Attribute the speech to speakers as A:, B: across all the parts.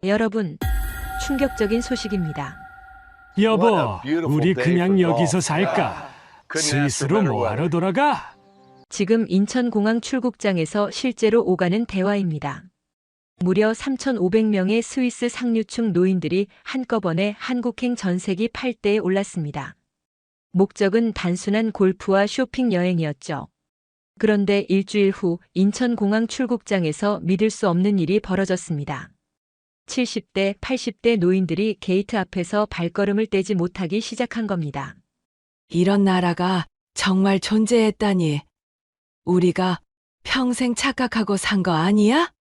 A: 여러분, 충격적인 소식입니다.
B: 여보, 우리 그냥 여기서 살까? 스위스로 뭐하러 돌아가?
A: 지금 인천공항 출국장에서 실제로 오가는 대화입니다. 무려 3,500명의 스위스 상류층 노인들이 한꺼번에 한국행 전세기 8대에 올랐습니다. 목적은 단순한 골프와 쇼핑 여행이었죠. 그런데 일주일 후 인천공항 출국장에서 믿을 수 없는 일이 벌어졌습니다. 70대, 80대 노인들이 게이트 앞에서 발걸음을 떼지 못하기 시작한 겁니다.
C: 이런 나라가 정말 존재했다니. 우리가 평생 착각하고 산 거 아니야?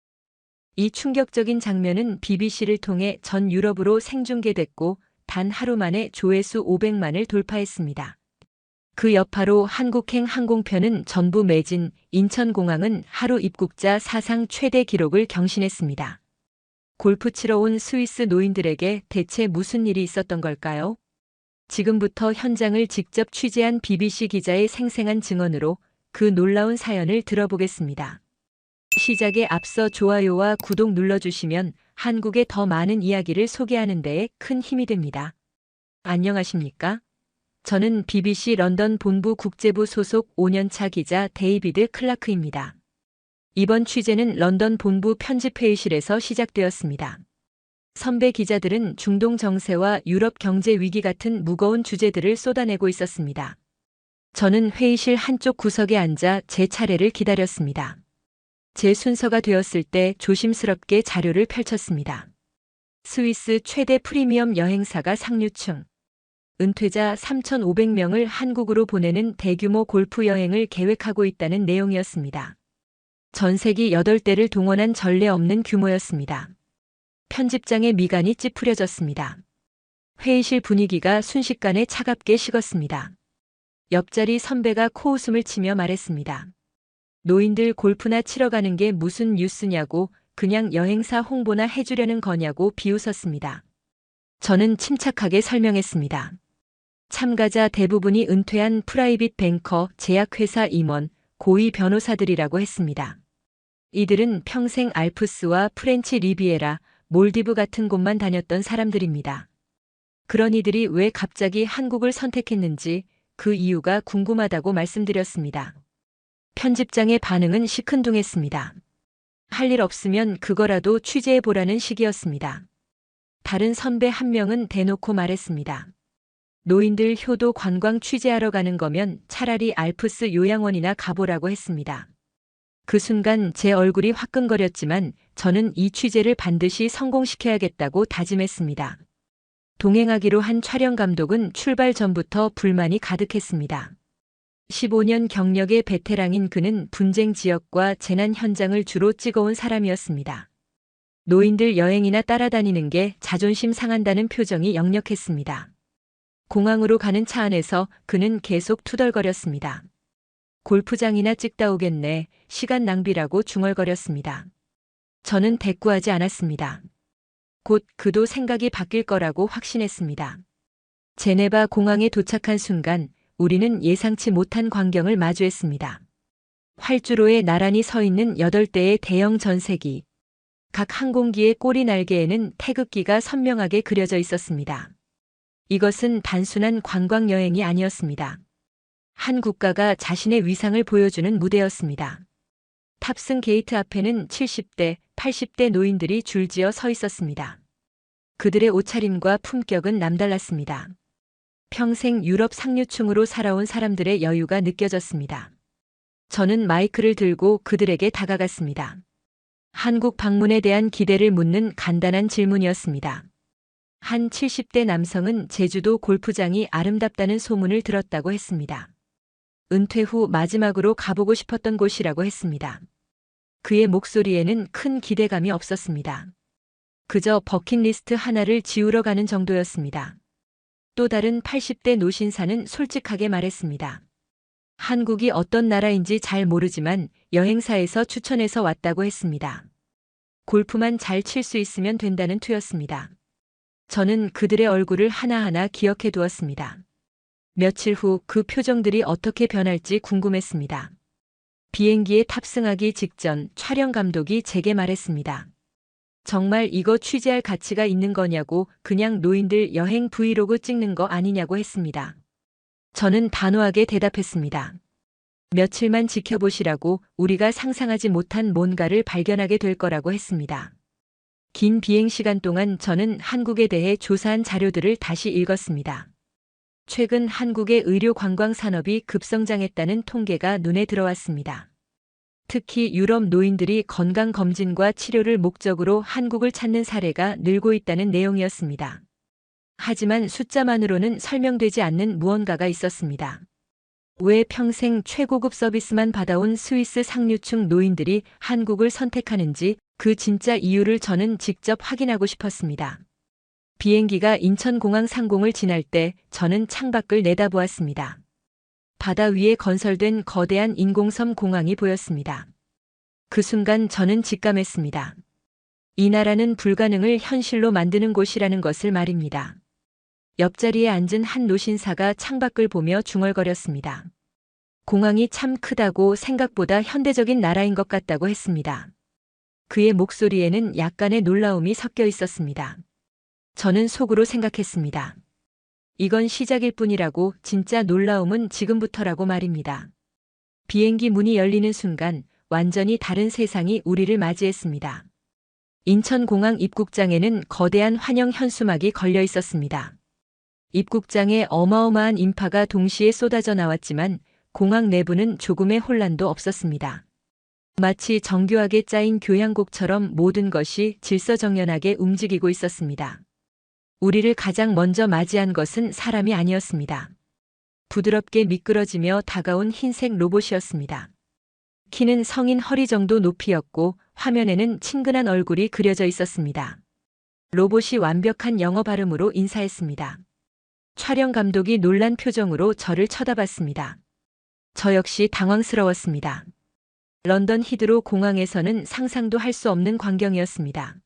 A: 이 충격적인 장면은 BBC를 통해 전 유럽으로 생중계됐고 단 하루 만에 조회수 500만을 돌파했습니다. 그 여파로 한국행 항공편은 전부 매진, 인천공항은 하루 입국자 사상 최대 기록을 경신했습니다. 골프 치러 온 스위스 노인들에게 대체 무슨 일이 있었던 걸까요? 지금부터 현장을 직접 취재한 BBC 기자의 생생한 증언으로 그 놀라운 사연을 들어보겠습니다. 시작에 앞서 좋아요와 구독 눌러주시면 한국의 더 많은 이야기를 소개하는 데에 큰 힘이 됩니다. 안녕하십니까? 저는 BBC 런던 본부 국제부 소속 5년차 기자 데이비드 클라크입니다. 이번 취재는 런던 본부 편집회의실에서 시작되었습니다. 선배 기자들은 중동 정세와 유럽 경제 위기 같은 무거운 주제들을 쏟아내고 있었습니다. 저는 회의실 한쪽 구석에 앉아 제 차례를 기다렸습니다. 제 순서가 되었을 때 조심스럽게 자료를 펼쳤습니다. 스위스 최대 프리미엄 여행사가 상류층, 은퇴자 3,500명을 한국으로 보내는 대규모 골프 여행을 계획하고 있다는 내용이었습니다. 전세기 8대를 동원한 전례 없는 규모였습니다. 편집장의 미간이 찌푸려졌습니다. 회의실 분위기가 순식간에 차갑게 식었습니다. 옆자리 선배가 코웃음을 치며 말했습니다. 노인들 골프나 치러 가는 게 무슨 뉴스냐고, 그냥 여행사 홍보나 해주려는 거냐고 비웃었습니다. 저는 침착하게 설명했습니다. 참가자 대부분이 은퇴한 프라이빗 뱅커, 제약회사 임원, 고위 변호사들이라고 했습니다. 이들은 평생 알프스와 프렌치 리비에라, 몰디브 같은 곳만 다녔던 사람들입니다. 그런 이들이 왜 갑자기 한국을 선택했는지 그 이유가 궁금하다고 말씀드렸습니다. 편집장의 반응은 시큰둥했습니다. 할 일 없으면 그거라도 취재해보라는 식이었습니다. 다른 선배 한 명은 대놓고 말했습니다. 노인들 효도 관광 취재하러 가는 거면 차라리 알프스 요양원이나 가보라고 했습니다. 그 순간 제 얼굴이 화끈거렸지만 저는 이 취재를 반드시 성공시켜야겠다고 다짐했습니다. 동행하기로 한 촬영 감독은 출발 전부터 불만이 가득했습니다. 15년 경력의 베테랑인 그는 분쟁 지역과 재난 현장을 주로 찍어온 사람이었습니다. 노인들 여행이나 따라다니는 게 자존심 상한다는 표정이 역력했습니다. 공항으로 가는 차 안에서 그는 계속 투덜거렸습니다. 골프장이나 찍다 오겠네, 시간 낭비라고 중얼거렸습니다. 저는 대꾸하지 않았습니다. 곧 그도 생각이 바뀔 거라고 확신했습니다. 제네바 공항에 도착한 순간 우리는 예상치 못한 광경을 마주했습니다. 활주로에 나란히 서 있는 8대의 대형 전세기. 각 항공기의 꼬리 날개에는 태극기가 선명하게 그려져 있었습니다. 이것은 단순한 관광 여행이 아니었습니다. 한 국가가 자신의 위상을 보여주는 무대였습니다. 탑승 게이트 앞에는 70대, 80대 노인들이 줄지어 서 있었습니다. 그들의 옷차림과 품격은 남달랐습니다. 평생 유럽 상류층으로 살아온 사람들의 여유가 느껴졌습니다. 저는 마이크를 들고 그들에게 다가갔습니다. 한국 방문에 대한 기대를 묻는 간단한 질문이었습니다. 한 70대 남성은 제주도 골프장이 아름답다는 소문을 들었다고 했습니다. 은퇴 후 마지막으로 가보고 싶었던 곳이라고 했습니다. 그의 목소리에는 큰 기대감이 없었습니다. 그저 버킷리스트 하나를 지우러 가는 정도였습니다. 또 다른 80대 노신사는 솔직하게 말했습니다. 한국이 어떤 나라인지 잘 모르지만 여행사에서 추천해서 왔다고 했습니다. 골프만 잘 칠 수 있으면 된다는 투였습니다. 저는 그들의 얼굴을 하나하나 기억해 두었습니다. 며칠 후 그 표정들이 어떻게 변할지 궁금했습니다. 비행기에 탑승하기 직전 촬영 감독이 제게 말했습니다. 정말 이거 취재할 가치가 있는 거냐고 그냥 노인들 여행 브이로그 찍는 거 아니냐고 했습니다. 저는 단호하게 대답했습니다. 며칠만 지켜보시라고 우리가 상상하지 못한 뭔가를 발견하게 될 거라고 했습니다. 긴 비행 시간 동안 저는 한국에 대해 조사한 자료들을 다시 읽었습니다. 최근 한국의 의료 관광 산업이 급성장했다는 통계가 눈에 들어왔습니다. 특히 유럽 노인들이 건강검진과 치료를 목적으로 한국을 찾는 사례가 늘고 있다는 내용이었습니다. 하지만 숫자만으로는 설명되지 않는 무언가가 있었습니다. 왜 평생 최고급 서비스만 받아온 스위스 상류층 노인들이 한국을 선택하는지 그 진짜 이유를 저는 직접 확인하고 싶었습니다. 비행기가 인천공항 상공을 지날 때 저는 창밖을 내다보았습니다. 바다 위에 건설된 거대한 인공섬 공항이 보였습니다. 그 순간 저는 직감했습니다. 이 나라는 불가능을 현실로 만드는 곳이라는 것을 말입니다. 옆자리에 앉은 한 노신사가 창밖을 보며 중얼거렸습니다. 공항이 참 크다고 생각보다 현대적인 나라인 것 같다고 했습니다. 그의 목소리에는 약간의 놀라움이 섞여 있었습니다. 저는 속으로 생각했습니다. 이건 시작일 뿐이라고 진짜 놀라움은 지금부터라고 말입니다. 비행기 문이 열리는 순간 완전히 다른 세상이 우리를 맞이했습니다. 인천공항 입국장에는 거대한 환영 현수막이 걸려 있었습니다. 입국장에 어마어마한 인파가 동시에 쏟아져 나왔지만 공항 내부는 조금의 혼란도 없었습니다. 마치 정교하게 짜인 교향곡처럼 모든 것이 질서정연하게 움직이고 있었습니다. 우리를 가장 먼저 맞이한 것은 사람이 아니었습니다. 부드럽게 미끄러지며 다가온 흰색 로봇이었습니다. 키는 성인 허리 정도 높이였고 화면에는 친근한 얼굴이 그려져 있었습니다. 로봇이 완벽한 영어 발음으로 인사했습니다. 촬영 감독이 놀란 표정으로 저를 쳐다봤습니다. 저 역시 당황스러웠습니다. 런던 히드로 공항에서는 상상도 할 수 없는 광경이었습니다.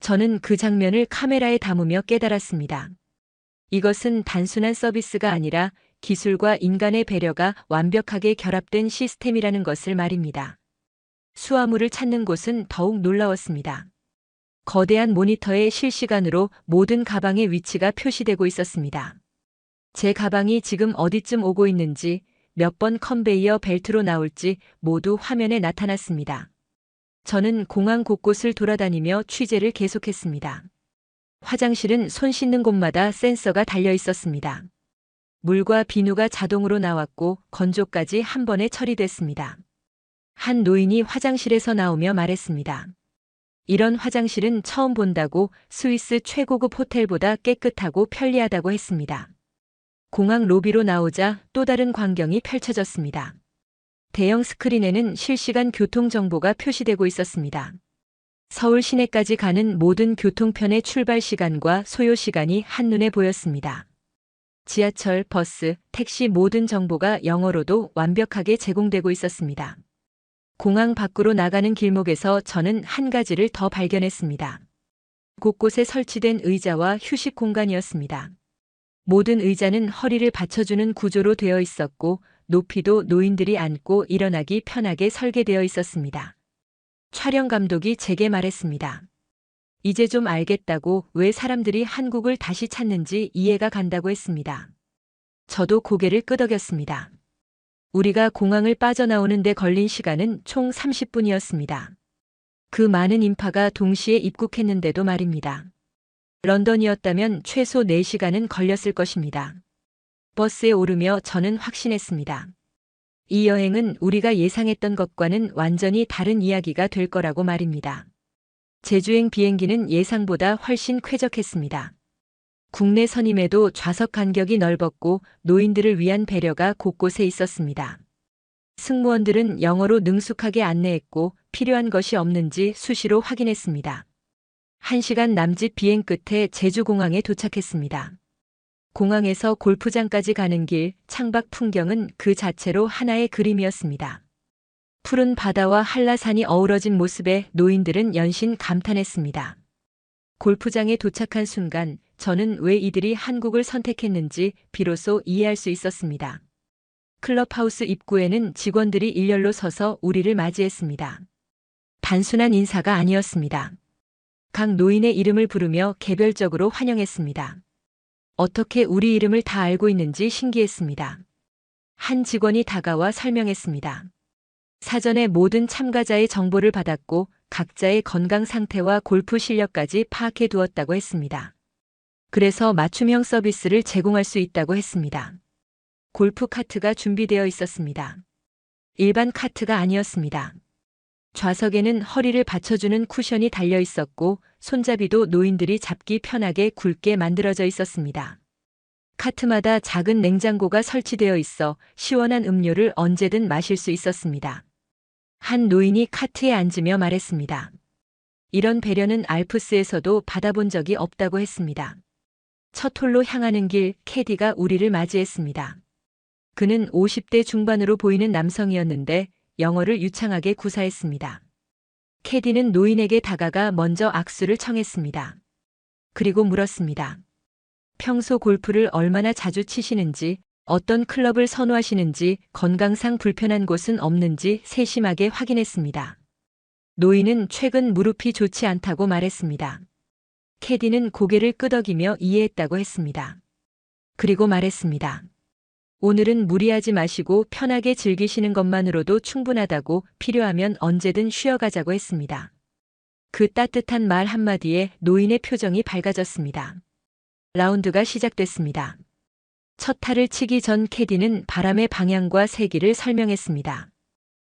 A: 저는 그 장면을 카메라에 담으며 깨달았습니다. 이것은 단순한 서비스가 아니라 기술과 인간의 배려가 완벽하게 결합된 시스템이라는 것을 말입니다. 수화물을 찾는 곳은 더욱 놀라웠습니다. 거대한 모니터에 실시간으로 모든 가방의 위치가 표시되고 있었습니다. 제 가방이 지금 어디쯤 오고 있는지, 몇 번 컨베이어 벨트로 나올지 모두 화면에 나타났습니다. 저는 공항 곳곳을 돌아다니며 취재를 계속했습니다. 화장실은 손 씻는 곳마다 센서가 달려 있었습니다. 물과 비누가 자동으로 나왔고 건조까지 한 번에 처리됐습니다. 한 노인이 화장실에서 나오며 말했습니다. 이런 화장실은 처음 본다고 스위스 최고급 호텔보다 깨끗하고 편리하다고 했습니다. 공항 로비로 나오자 또 다른 광경이 펼쳐졌습니다. 대형 스크린에는 실시간 교통 정보가 표시되고 있었습니다. 서울 시내까지 가는 모든 교통편의 출발 시간과 소요 시간이 한눈에 보였습니다. 지하철, 버스, 택시 모든 정보가 영어로도 완벽하게 제공되고 있었습니다. 공항 밖으로 나가는 길목에서 저는 한 가지를 더 발견했습니다. 곳곳에 설치된 의자와 휴식 공간이었습니다. 모든 의자는 허리를 받쳐주는 구조로 되어 있었고 높이도 노인들이 앉고 일어나기 편하게 설계되어 있었습니다. 촬영 감독이 제게 말했습니다. 이제 좀 알겠다고 왜 사람들이 한국을 다시 찾는지 이해가 간다고 했습니다. 저도 고개를 끄덕였습니다. 우리가 공항을 빠져나오는 데 걸린 시간은 총 30분이었습니다. 그 많은 인파가 동시에 입국했는데도 말입니다. 런던이었다면 최소 4시간은 걸렸을 것입니다. 버스에 오르며 저는 확신했습니다. 이 여행은 우리가 예상했던 것과는 완전히 다른 이야기가 될 거라고 말입니다. 제주행 비행기는 예상보다 훨씬 쾌적했습니다. 국내 선임에도 좌석 간격이 넓었고 노인들을 위한 배려가 곳곳에 있었습니다. 승무원들은 영어로 능숙하게 안내했고 필요한 것이 없는지 수시로 확인했습니다. 1시간 남짓 비행 끝에 제주공항에 도착했습니다. 공항에서 골프장까지 가는 길, 창밖 풍경은 그 자체로 하나의 그림이었습니다. 푸른 바다와 한라산이 어우러진 모습에 노인들은 연신 감탄했습니다. 골프장에 도착한 순간 저는 왜 이들이 한국을 선택했는지 비로소 이해할 수 있었습니다. 클럽하우스 입구에는 직원들이 일렬로 서서 우리를 맞이했습니다. 단순한 인사가 아니었습니다. 각 노인의 이름을 부르며 개별적으로 환영했습니다. 어떻게 우리 이름을 다 알고 있는지 신기했습니다. 한 직원이 다가와 설명했습니다. 사전에 모든 참가자의 정보를 받았고 각자의 건강 상태와 골프 실력까지 파악해 두었다고 했습니다. 그래서 맞춤형 서비스를 제공할 수 있다고 했습니다. 골프 카트가 준비되어 있었습니다. 일반 카트가 아니었습니다. 좌석에는 허리를 받쳐주는 쿠션이 달려 있었고 손잡이도 노인들이 잡기 편하게 굵게 만들어져 있었습니다. 카트마다 작은 냉장고가 설치되어 있어 시원한 음료를 언제든 마실 수 있었습니다. 한 노인이 카트에 앉으며 말했습니다. 이런 배려는 알프스에서도 받아본 적이 없다고 했습니다. 첫 홀로 향하는 길 캐디가 우리를 맞이했습니다. 그는 50대 중반으로 보이는 남성이었는데 영어를 유창하게 구사했습니다. 캐디는 노인에게 다가가 먼저 악수를 청했습니다. 그리고 물었습니다. 평소 골프를 얼마나 자주 치시는지, 어떤 클럽을 선호하시는지, 건강상 불편한 곳은 없는지 세심하게 확인했습니다. 노인은 최근 무릎이 좋지 않다고 말했습니다. 캐디는 고개를 끄덕이며 이해했다고 했습니다. 그리고 말했습니다. 오늘은 무리하지 마시고 편하게 즐기시는 것만으로도 충분하다고 필요하면 언제든 쉬어가자고 했습니다. 그 따뜻한 말 한마디에 노인의 표정이 밝아졌습니다. 라운드가 시작됐습니다. 첫 타를 치기 전 캐디는 바람의 방향과 세기를 설명했습니다.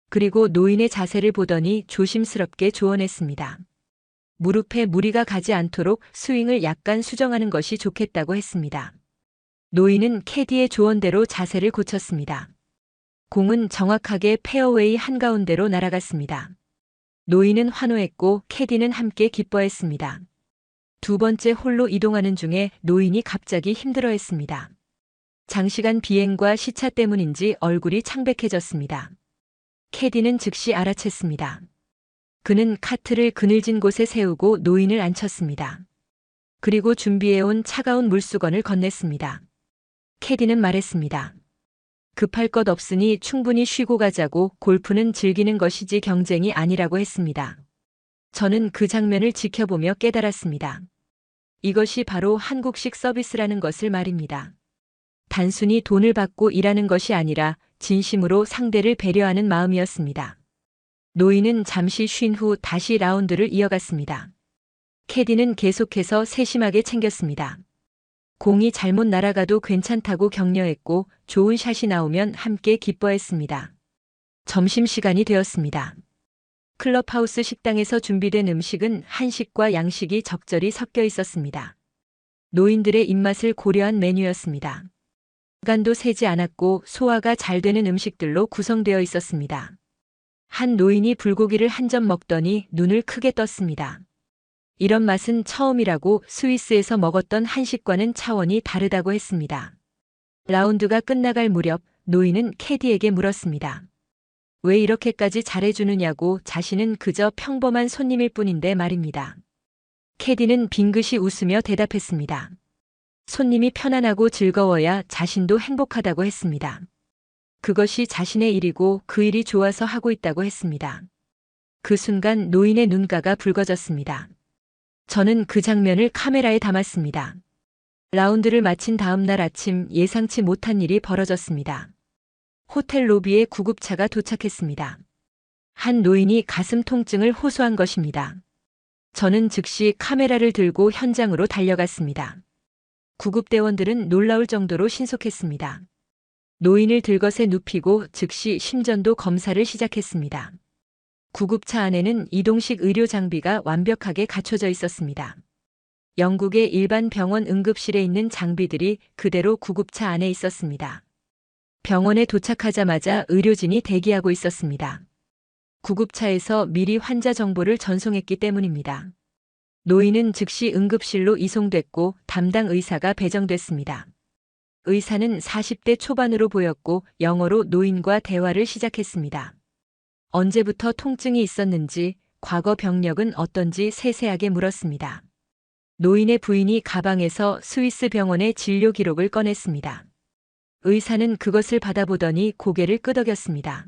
A: 그리고 노인의 자세를 보더니 조심스럽게 조언했습니다. 무릎에 무리가 가지 않도록 스윙을 약간 수정하는 것이 좋겠다고 했습니다. 노인은 캐디의 조언대로 자세를 고쳤습니다. 공은 정확하게 페어웨이 한가운데로 날아갔습니다. 노인은 환호했고 캐디는 함께 기뻐했습니다. 두 번째 홀로 이동하는 중에 노인이 갑자기 힘들어했습니다. 장시간 비행과 시차 때문인지 얼굴이 창백해졌습니다. 캐디는 즉시 알아챘습니다. 그는 카트를 그늘진 곳에 세우고 노인을 앉혔습니다. 그리고 준비해온 차가운 물수건을 건넸습니다. 캐디는 말했습니다. 급할 것 없으니 충분히 쉬고 가자고 골프는 즐기는 것이지 경쟁이 아니라고 했습니다. 저는 그 장면을 지켜보며 깨달았습니다. 이것이 바로 한국식 서비스라는 것을 말입니다. 단순히 돈을 받고 일하는 것이 아니라 진심으로 상대를 배려하는 마음이었습니다. 노인은 잠시 쉰 후 다시 라운드를 이어갔습니다. 캐디는 계속해서 세심하게 챙겼습니다. 공이 잘못 날아가도 괜찮다고 격려했고 좋은 샷이 나오면 함께 기뻐했습니다. 점심시간이 되었습니다. 클럽하우스 식당에서 준비된 음식은 한식과 양식이 적절히 섞여 있었습니다. 노인들의 입맛을 고려한 메뉴였습니다. 시간도 세지 않았고 소화가 잘 되는 음식들로 구성되어 있었습니다. 한 노인이 불고기를 한 점 먹더니 눈을 크게 떴습니다. 이런 맛은 처음이라고 스위스에서 먹었던 한식과는 차원이 다르다고 했습니다. 라운드가 끝나갈 무렵 노인은 캐디에게 물었습니다. 왜 이렇게까지 잘해주느냐고 자신은 그저 평범한 손님일 뿐인데 말입니다. 캐디는 빙긋이 웃으며 대답했습니다. 손님이 편안하고 즐거워야 자신도 행복하다고 했습니다. 그것이 자신의 일이고 그 일이 좋아서 하고 있다고 했습니다. 그 순간 노인의 눈가가 붉어졌습니다. 저는 그 장면을 카메라에 담았습니다. 라운드를 마친 다음 날 아침 예상치 못한 일이 벌어졌습니다. 호텔 로비에 구급차가 도착했습니다. 한 노인이 가슴 통증을 호소한 것입니다. 저는 즉시 카메라를 들고 현장으로 달려갔습니다. 구급대원들은 놀라울 정도로 신속했습니다. 노인을 들것에 눕히고 즉시 심전도 검사를 시작했습니다. 구급차 안에는 이동식 의료 장비가 완벽하게 갖춰져 있었습니다. 영국의 일반 병원 응급실에 있는 장비들이 그대로 구급차 안에 있었습니다. 병원에 도착하자마자 의료진이 대기하고 있었습니다. 구급차에서 미리 환자 정보를 전송했기 때문입니다. 노인은 즉시 응급실로 이송됐고 담당 의사가 배정됐습니다. 의사는 40대 초반으로 보였고 영어로 노인과 대화를 시작했습니다. 언제부터 통증이 있었는지, 과거 병력은 어떤지 세세하게 물었습니다. 노인의 부인이 가방에서 스위스 병원의 진료 기록을 꺼냈습니다. 의사는 그것을 받아보더니 고개를 끄덕였습니다.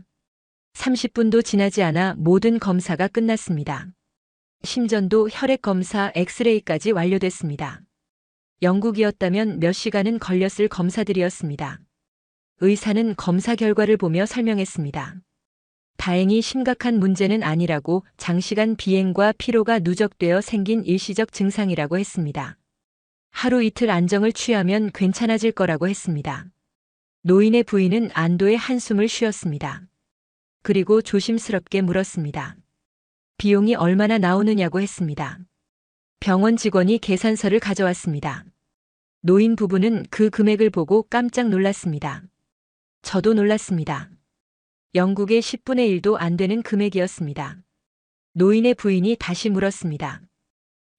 A: 30분도 지나지 않아 모든 검사가 끝났습니다. 심전도 혈액 검사 엑스레이까지 완료됐습니다. 영국이었다면 몇 시간은 걸렸을 검사들이었습니다. 의사는 검사 결과를 보며 설명했습니다. 다행히 심각한 문제는 아니라고, 장시간 비행과 피로가 누적되어 생긴 일시적 증상이라고 했습니다. 하루 이틀 안정을 취하면 괜찮아질 거라고 했습니다. 노인의 부인은 안도의 한숨을 쉬었습니다. 그리고 조심스럽게 물었습니다. 비용이 얼마나 나오느냐고 했습니다. 병원 직원이 계산서를 가져왔습니다. 노인 부부는 그 금액을 보고 깜짝 놀랐습니다. 저도 놀랐습니다. 영국의 10분의 1도 안 되는 금액이었습니다. 노인의 부인이 다시 물었습니다.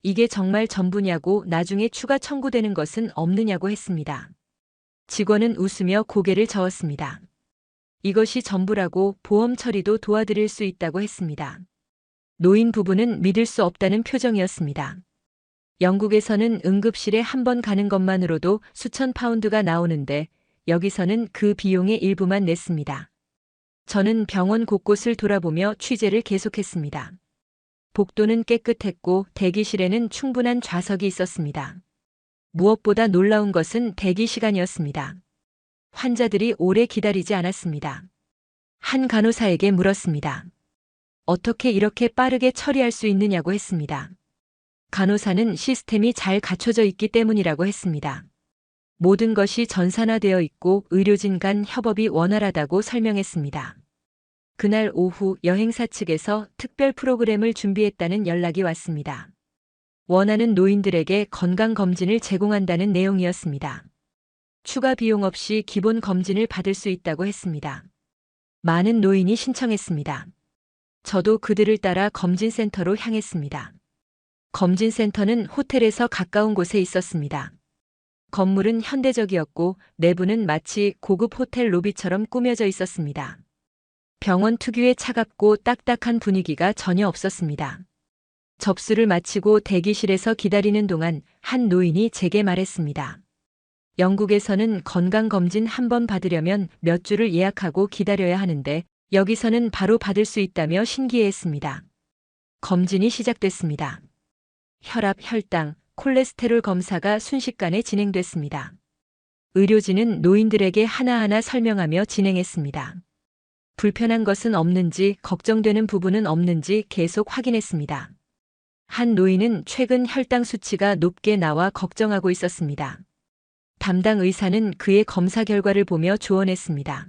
A: 이게 정말 전부냐고, 나중에 추가 청구되는 것은 없느냐고 했습니다. 직원은 웃으며 고개를 저었습니다. 이것이 전부라고, 보험 처리도 도와드릴 수 있다고 했습니다. 노인 부부는 믿을 수 없다는 표정이었습니다. 영국에서는 응급실에 한 번 가는 것만으로도 수천 파운드가 나오는데 여기서는 그 비용의 일부만 냈습니다. 저는 병원 곳곳을 돌아보며 취재를 계속했습니다. 복도는 깨끗했고 대기실에는 충분한 좌석이 있었습니다. 무엇보다 놀라운 것은 대기 시간이었습니다. 환자들이 오래 기다리지 않았습니다. 한 간호사에게 물었습니다. 어떻게 이렇게 빠르게 처리할 수 있느냐고 했습니다. 간호사는 시스템이 잘 갖춰져 있기 때문이라고 했습니다. 모든 것이 전산화되어 있고 의료진 간 협업이 원활하다고 설명했습니다. 그날 오후 여행사 측에서 특별 프로그램을 준비했다는 연락이 왔습니다. 원하는 노인들에게 건강검진을 제공한다는 내용이었습니다. 추가 비용 없이 기본 검진을 받을 수 있다고 했습니다. 많은 노인이 신청했습니다. 저도 그들을 따라 검진센터로 향했습니다. 검진센터는 호텔에서 가까운 곳에 있었습니다. 건물은 현대적이었고 내부는 마치 고급 호텔 로비처럼 꾸며져 있었습니다. 병원 특유의 차갑고 딱딱한 분위기가 전혀 없었습니다. 접수를 마치고 대기실에서 기다리는 동안 한 노인이 제게 말했습니다. 영국에서는 건강검진 한 번 받으려면 몇 주를 예약하고 기다려야 하는데 여기서는 바로 받을 수 있다며 신기해했습니다. 검진이 시작됐습니다. 혈압, 혈당, 콜레스테롤 검사가 순식간에 진행됐습니다. 의료진은 노인들에게 하나하나 설명하며 진행했습니다. 불편한 것은 없는지, 걱정되는 부분은 없는지 계속 확인했습니다. 한 노인은 최근 혈당 수치가 높게 나와 걱정하고 있었습니다. 담당 의사는 그의 검사 결과를 보며 조언했습니다.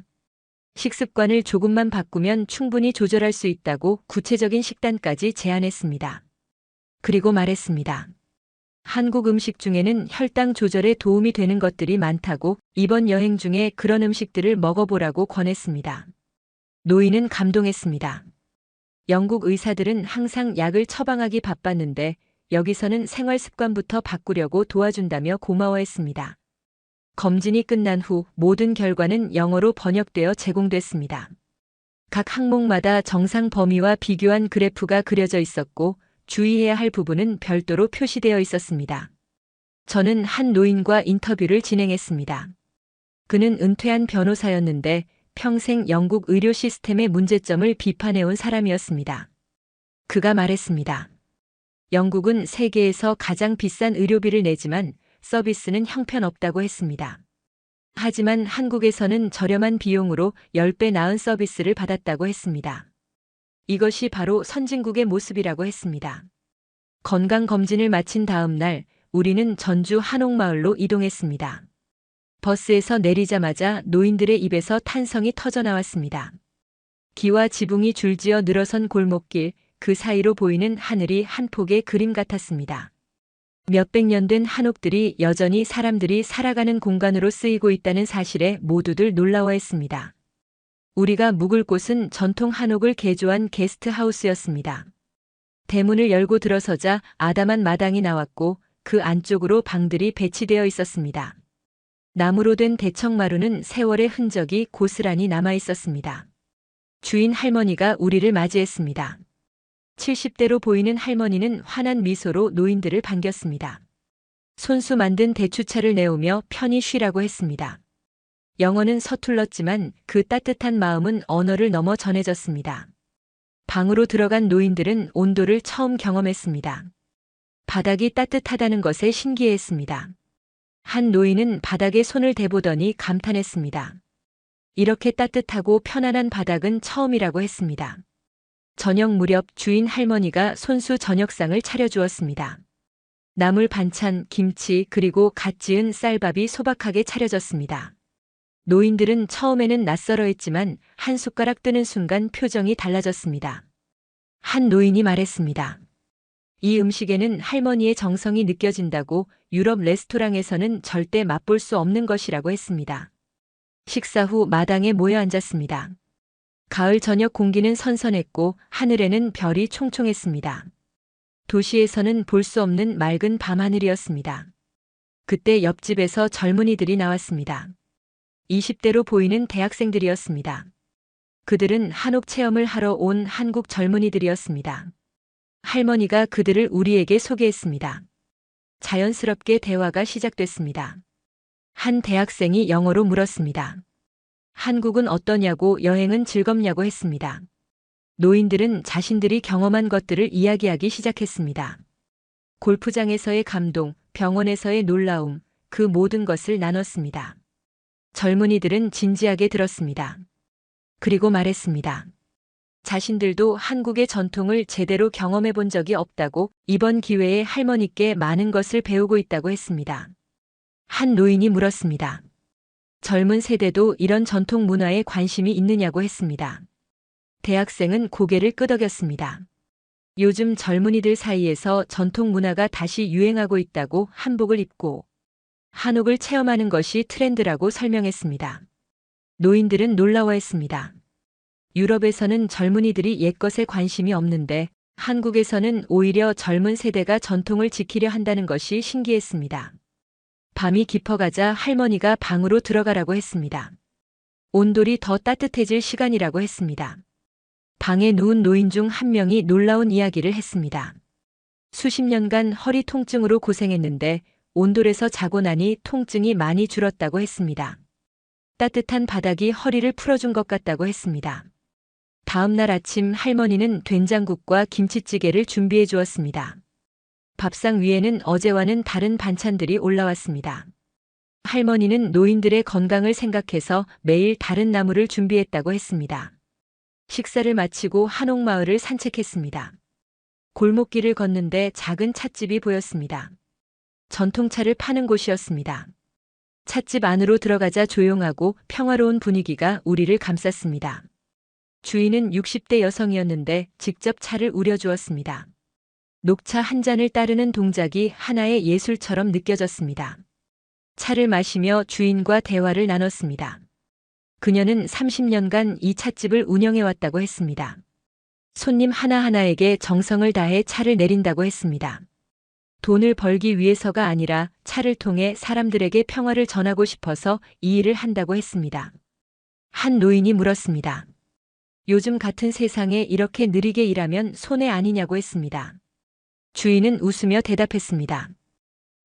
A: 식습관을 조금만 바꾸면 충분히 조절할 수 있다고 구체적인 식단까지 제안했습니다. 그리고 말했습니다. 한국 음식 중에는 혈당 조절에 도움이 되는 것들이 많다고, 이번 여행 중에 그런 음식들을 먹어보라고 권했습니다. 노인은 감동했습니다. 영국 의사들은 항상 약을 처방하기 바빴는데 여기서는 생활 습관부터 바꾸려고 도와준다며 고마워했습니다. 검진이 끝난 후 모든 결과는 영어로 번역되어 제공됐습니다. 각 항목마다 정상 범위와 비교한 그래프가 그려져 있었고 주의해야 할 부분은 별도로 표시되어 있었습니다. 저는 한 노인과 인터뷰를 진행했습니다. 그는 은퇴한 변호사였는데 평생 영국 의료 시스템의 문제점을 비판해온 사람이었습니다. 그가 말했습니다. 영국은 세계에서 가장 비싼 의료비를 내지만 서비스는 형편없다고 했습니다. 하지만 한국에서는 저렴한 비용으로 10배 나은 서비스를 받았다고 했습니다. 이것이 바로 선진국의 모습이라고 했습니다. 건강검진을 마친 다음 날 우리는 전주 한옥마을로 이동했습니다. 버스에서 내리자마자 노인들의 입에서 탄성이 터져나왔습니다. 기와 지붕이 줄지어 늘어선 골목길, 그 사이로 보이는 하늘이 한 폭의 그림 같았습니다. 몇백 년 된 한옥들이 여전히 사람들이 살아가는 공간으로 쓰이고 있다는 사실에 모두들 놀라워했습니다. 우리가 묵을 곳은 전통 한옥을 개조한 게스트하우스였습니다. 대문을 열고 들어서자 아담한 마당이 나왔고 그 안쪽으로 방들이 배치되어 있었습니다. 나무로 된 대청마루는 세월의 흔적이 고스란히 남아 있었습니다. 주인 할머니가 우리를 맞이했습니다. 70대로 보이는 할머니는 환한 미소로 노인들을 반겼습니다. 손수 만든 대추차를 내오며 편히 쉬라고 했습니다. 영어는 서툴렀지만 그 따뜻한 마음은 언어를 넘어 전해졌습니다. 방으로 들어간 노인들은 온도를 처음 경험했습니다. 바닥이 따뜻하다는 것에 신기해했습니다. 한 노인은 바닥에 손을 대보더니 감탄했습니다. 이렇게 따뜻하고 편안한 바닥은 처음이라고 했습니다. 저녁 무렵 주인 할머니가 손수 저녁상을 차려주었습니다. 나물 반찬, 김치, 그리고 갓 지은 쌀밥이 소박하게 차려졌습니다. 노인들은 처음에는 낯설어했지만 한 숟가락 뜨는 순간 표정이 달라졌습니다. 한 노인이 말했습니다. 이 음식에는 할머니의 정성이 느껴진다고 유럽 레스토랑에서는 절대 맛볼 수 없는 것이라고 했습니다. 식사 후 마당에 모여 앉았습니다. 가을 저녁 공기는 선선했고 하늘에는 별이 총총했습니다. 도시에서는 볼 수 없는 맑은 밤하늘이었습니다. 그때 옆집에서 젊은이들이 나왔습니다. 20대로 보이는 대학생들이었습니다. 그들은 한옥 체험을 하러 온 한국 젊은이들이었습니다. 할머니가 그들을 우리에게 소개했습니다. 자연스럽게 대화가 시작됐습니다. 한 대학생이 영어로 물었습니다. 한국은 어떠냐고, 여행은 즐겁냐고 했습니다. 노인들은 자신들이 경험한 것들을 이야기하기 시작했습니다. 골프장에서의 감동, 병원에서의 놀라움, 그 모든 것을 나눴습니다. 젊은이들은 진지하게 들었습니다. 그리고 말했습니다. 자신들도 한국의 전통을 제대로 경험해 본 적이 없다고, 이번 기회에 할머니께 많은 것을 배우고 있다고 했습니다. 한 노인이 물었습니다. 젊은 세대도 이런 전통 문화에 관심이 있느냐고 했습니다. 대학생은 고개를 끄덕였습니다. 요즘 젊은이들 사이에서 전통 문화가 다시 유행하고 있다고, 한복을 입고 한옥을 체험하는 것이 트렌드라고 설명했습니다. 노인들은 놀라워했습니다. 유럽에서는 젊은이들이 옛것에 관심이 없는데 한국에서는 오히려 젊은 세대가 전통을 지키려 한다는 것이 신기했습니다. 밤이 깊어가자 할머니가 방으로 들어가라고 했습니다. 온돌이 더 따뜻해질 시간이라고 했습니다. 방에 누운 노인 중 한 명이 놀라운 이야기를 했습니다. 수십 년간 허리 통증으로 고생했는데 온돌에서 자고 나니 통증이 많이 줄었다고 했습니다. 따뜻한 바닥이 허리를 풀어준 것 같다고 했습니다. 다음 날 아침 할머니는 된장국과 김치찌개를 준비해 주었습니다. 밥상 위에는 어제와는 다른 반찬들이 올라왔습니다. 할머니는 노인들의 건강을 생각해서 매일 다른 나물을 준비했다고 했습니다. 식사를 마치고 한옥마을을 산책했습니다. 골목길을 걷는데 작은 찻집이 보였습니다. 전통차를 파는 곳이었습니다. 찻집 안으로 들어가자 조용하고 평화로운 분위기가 우리를 감쌌습니다. 주인은 60대 여성이었는데 직접 차를 우려주었습니다. 녹차 한 잔을 따르는 동작이 하나의 예술처럼 느껴졌습니다. 차를 마시며 주인과 대화를 나눴습니다. 그녀는 30년간 이 찻집을 운영해왔다고 했습니다. 손님 하나하나에게 정성을 다해 차를 내린다고 했습니다. 돈을 벌기 위해서가 아니라 차를 통해 사람들에게 평화를 전하고 싶어서 이 일을 한다고 했습니다. 한 노인이 물었습니다. 요즘 같은 세상에 이렇게 느리게 일하면 손해 아니냐고 했습니다. 주인은 웃으며 대답했습니다.